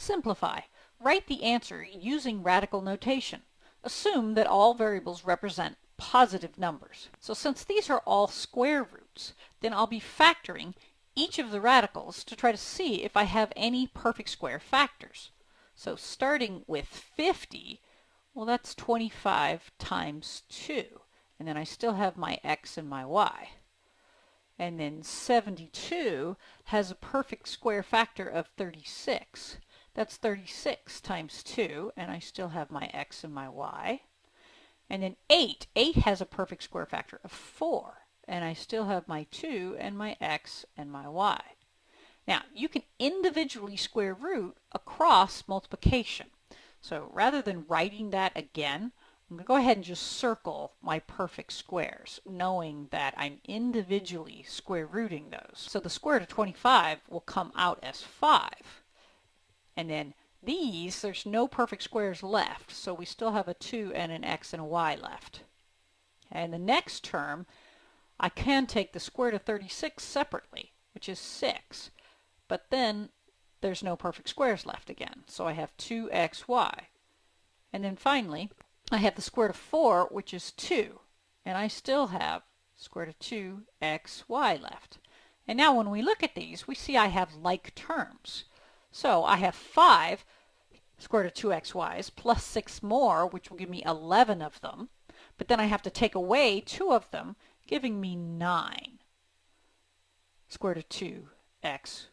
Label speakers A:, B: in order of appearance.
A: Simplify. Write the answer using radical notation. Assume that all variables represent positive numbers. So since these are all square roots, then I'll be factoring each of the radicals to try to see if I have any perfect square factors. So starting with 50, well, that's 25 times 2. And then I still have my x and my y. And then 72 has a perfect square factor of 36. That's 36 times 2, and I still have my x and my y. And then 8 has a perfect square factor of 4, and I still have my 2 and my x and my y. Now, you can individually square root across multiplication. So rather than writing that again, I'm going to go ahead and just circle my perfect squares, knowing that I'm individually square rooting those. So the square root of 25 will come out as 5. And then these, there's no perfect squares left, so we still have a 2 and an x and a y left. And the next term, I can take the square root of 36 separately, which is 6. But then there's no perfect squares left again, so I have 2xy. And then finally, I have the square root of 4, which is 2. And I still have square root of 2xy left. And now when we look at these, we see I have like terms. So I have 5 square root of 2xy's plus 6 more, which will give me 11 of them. But then I have to take away 2 of them, giving me 9 square root of 2xy.